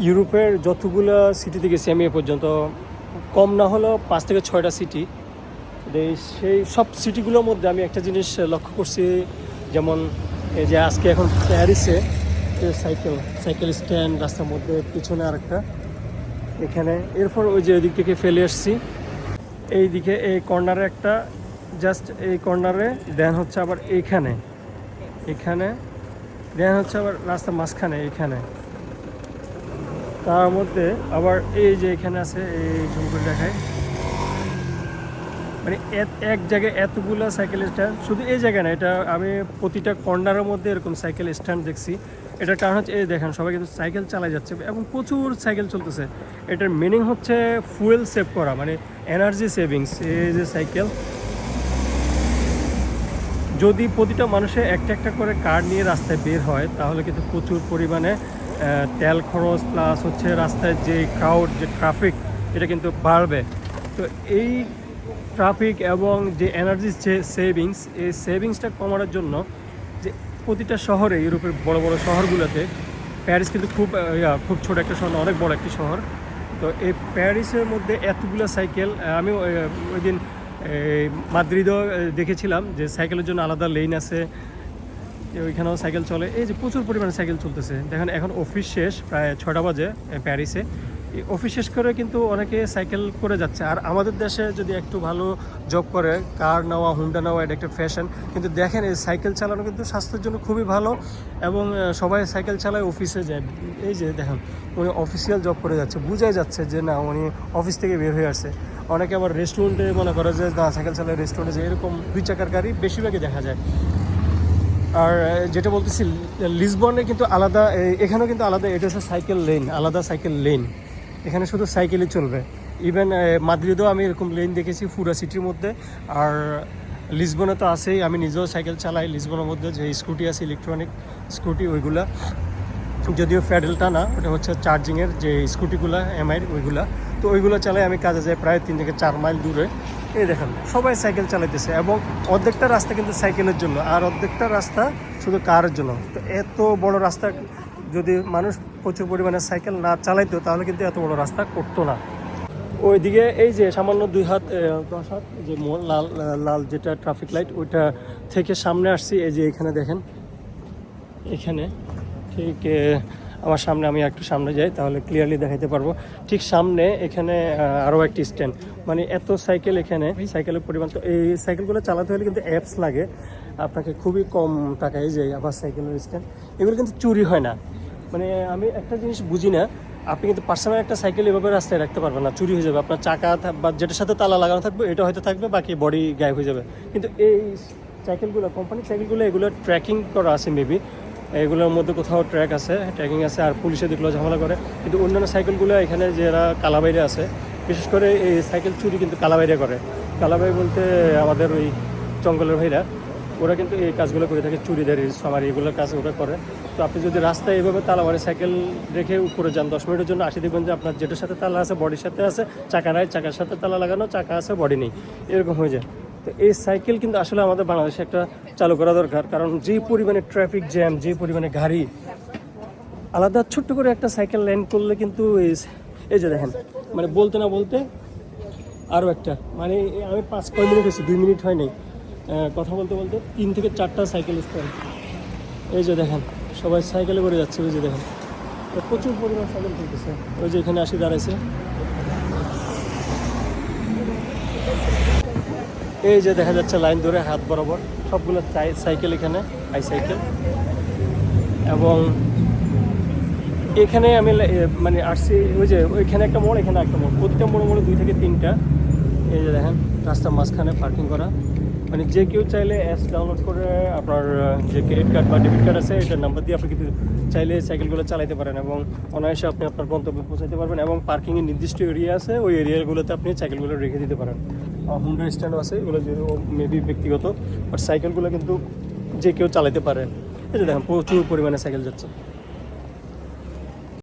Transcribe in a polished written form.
ইউরোপের যতগুলো সিটিতে গেছি আমি এ পর্যন্ত, কম না হলেও 5 থেকে 6টা সিটি। সেই সব সিটিগুলোর মধ্যে আমি একটা জিনিস লক্ষ্য করছি, যেমন এই যে আজকে এখন প্যারিসে সাইকেল স্ট্যান্ড, রাস্তার মধ্যে পিছনে আরেকটা, এখানে এরপর ওই যে ওই দিক থেকে ফেলে আসছি এই দিকে, এই কর্নারে একটা, জাস্ট এই কর্নারে, দেন হচ্ছে আবার এখানে দেন হচ্ছে আবার রাস্তার মাঝখানে এখানে, তার মধ্যে আবার এই যে এখানে আছে, এই জুম করে দেখায়, মানে এক জায়গায় এতগুলো সাইকেল স্ট্যান্ড, শুধু এই জায়গায় না, এটা আমি প্রতিটা কর্নারের মধ্যে এরকম সাইকেল স্ট্যান্ড দেখছি। এটার কারণ হচ্ছে এই দেখেন সবাই কিন্তু সাইকেল চালাই যাচ্ছে এবং প্রচুর সাইকেল চলতেছে। এটার মিনিং হচ্ছে ফুয়েল সেভ করা, মানে এনার্জি সেভিংস। এই যে সাইকেল, যদি প্রতিটা মানুষে একটা একটা করে কার নিয়ে রাস্তায় বের হয় তাহলে কিন্তু প্রচুর পরিমাণে তেল খরচ প্লাস হচ্ছে রাস্তায় যে ক্রাউড, যে ট্রাফিক, এটা কিন্তু বাড়বে। তো এই ট্রাফিক এবং যে এনার্জি সেভিংস, এই সেভিংসটা কমানোর জন্য যে প্রতিটা শহরে, ইউরোপের বড় বড় শহরগুলোতে, প্যারিস কিন্তু খুব ছোট একটা শহর, অনেক বড় একটি শহর। তো এই প্যারিসের মধ্যে এতগুলো সাইকেল, আমি ওই দিন মাদ্রিদও দেখেছিলাম যে সাইকেলের জন্য আলাদা লেন আছে, ওইখানেও সাইকেল চলে। এই যে প্রচুর পরিমাণে সাইকেল চলতেছে। দেখেন এখন অফিস শেষ, প্রায় 6টা বাজে প্যারিসে, এই অফিস শেষ করে কিন্তু অনেকে সাইকেল করে যাচ্ছে। আর আমাদের দেশে যদি একটু ভালো জব করে, কার নেওয়া, হুন্ডা নেওয়া, এটা একটা ফ্যাশন, কিন্তু দেখেন এই সাইকেল চালানো কিন্তু স্বাস্থ্যের জন্য খুবই ভালো এবং সবাই সাইকেল চালায়, অফিসে যায়। এই যে দেখেন উনি অফিসিয়াল জব করে যাচ্ছে, বোঝাই যাচ্ছে যে না উনি অফিস থেকে বের হয়ে আসছে। অনেকে আবার রেস্টুরেন্টে মনে করে যে না সাইকেল চালায় রেস্টুরেন্টে যায়, এরকম 2 চাকার গাড়ি বেশিরভাগই দেখা যায়। আর যেটা বলতেছি, লিসবনে কিন্তু আলাদা, এখানেও কিন্তু আলাদা, এটা হচ্ছে সাইকেল লেন, আলাদা সাইকেল লেন, এখানে শুধু সাইকেলই চলবে। ইভেন মাদ্রিদেও আমি এরকম লেন দেখেছি পুরা সিটির মধ্যে। আর লিসবনে তো আছেই, আমি নিজেও সাইকেল চালাই লিসবনের মধ্যে, যে স্কুটি আছে ইলেকট্রনিক স্কুটি, ওইগুলা যদিও প্যাডেলটা না, ওটা হচ্ছে চার্জিংয়ের যে স্কুটিগুলো এমআইয়ের ওইগুলা, তো ওইগুলো চালাই আমি কাজে যাই প্রায় 3 থেকে 4 মাইল দূরে। এই দেখেন সবাই সাইকেল চালাইতেছে এবং অর্ধেকটা রাস্তা কিন্তু সাইকেলের জন্য আর অর্ধেকটা রাস্তা শুধু কারের জন্য। তো এত বড় রাস্তা যদি মানুষ প্রচুর পরিমাণে সাইকেল না চালাইতো তাহলে কিন্তু এত বড় রাস্তা করতো না। ওইদিকে এই যে সামান্য 10 হাত যে লাল লাল যেটা ট্রাফিক লাইট, ওইটা থেকে সামনে আসছি। এই যে এখানে দেখেন, এখানে ঠিক আমার সামনে, আমি একটু সামনে যাই তাহলে ক্লিয়ারলি দেখাতে পারবো। ঠিক সামনে এখানে আরও একটি স্ট্যান্ড, মানে এত সাইকেল, এখানে সাইকেলের পরিমাণ। তো এই সাইকেলগুলো চালাতে হলে কিন্তু অ্যাপস লাগে আপনাকে, খুবই কম টাকায়। যে আবার সাইকেলের স্ট্যান্ড, এগুলো কিন্তু চুরি হয় না। মানে আমি একটা জিনিস বুঝি না, আপনি কিন্তু পার্সোনাল একটা সাইকেল এভাবে রাস্তায় রাখতে পারবেন না, চুরি হয়ে যাবে। আপনার চাকা বা যেটার সাথে তালা লাগানো থাকবে এটা হয়তো থাকবে, বাকি বডি গায়েব হয়ে যাবে। কিন্তু এই সাইকেলগুলো, কোম্পানির সাইকেলগুলো, এগুলো ট্র্যাকিং করা আছে মেবি, এগুলোর মধ্যে কোথাও ট্র্যাকিং আছে, আর পুলিশে দেখলেও ঝামেলা করে। কিন্তু অন্যান্য সাইকেলগুলো এখানে যারা কালাবাইরে আছে, বিশেষ করে এই সাইকেল চুরি কিন্তু কালাবাইরে করে। কালাবাই বলতে আমাদের ওই জঙ্গলের ভাইরা, ওরা কিন্তু এই কাজগুলো করে থাকে, চুরিদারি, সামারি, এগুলোর কাজ ওরা করে। তো আপনি যদি রাস্তায় এইভাবে তালা মারে সাইকেল রেখে উপরে যান 10 মিনিটের জন্য, আসে দেখবেন যে আপনার যেটার সাথে তালা আছে বডির সাথে আছে, চাকা নাই, চাকার সাথে তালা লাগানো, চাকা আছে বডি নেই, এরকম হয়ে যায়। তো এই সাইকেল কিন্তু আসলে আমাদের বাংলাদেশে একটা চালু করা দরকার, কারণ যে পরিমাণে ট্রাফিক জ্যাম, যে পরিমাণে গাড়ি, আলাদা ছোট্ট করে একটা সাইকেল লেন করলে কিন্তু এই যে দেখেন, মানে বলতে না বলতে আরও একটা, মানে আমি 5 মিনিট হয়েছি, 2 মিনিট হয় নাই কথা বলতে বলতে 3 থেকে 4টা সাইকেল স্ট্যান্ড। এই যে দেখেন সবাই সাইকেলে করে যাচ্ছে, ওই যে দেখেন প্রচুর পরিমাণ সাইকেল চলতেছে। ওই যে এখানে আসি দাঁড়াইছে, এই যে দেখা যাচ্ছে লাইন ধরে হাত বরাবর সবগুলো সাইকেল, এখানে সাইকেল। এবং এখানে আমি মানে আসছি, ওই যে ওইখানে একটা মোড়, এখানে একটা মোড়, প্রতিটা মোড়ে 2 থেকে 3টা। এই যে দেখেন রাস্তার মাঝখানে পার্কিং করা, মানে যে কেউ চাইলে অ্যাপস ডাউনলোড করে আপনার যে ক্রেডিট কার্ড বা ডেবিট কার্ড আছে এটার নাম্বার দিয়ে আপনি কিন্তু চাইলে সাইকেলগুলো চালাতে পারেন এবং অনায়াসে আপনি আপনার গন্তব্যে পৌঁছাতে পারবেন। এবং পার্কিংয়ের নির্দিষ্ট এরিয়া আছে, ওই এরিয়াগুলোতে আপনি সাইকেলগুলো রেখে দিতে পারেন। হুন্ডা স্ট্যান্ডও আছে, এগুলো যে মেবি ব্যক্তিগত, বাট সাইকেলগুলো কিন্তু যে কেউ চালাতে পারে। এই যে দেখেন প্রচুর পরিমাণে সাইকেল যাচ্ছে।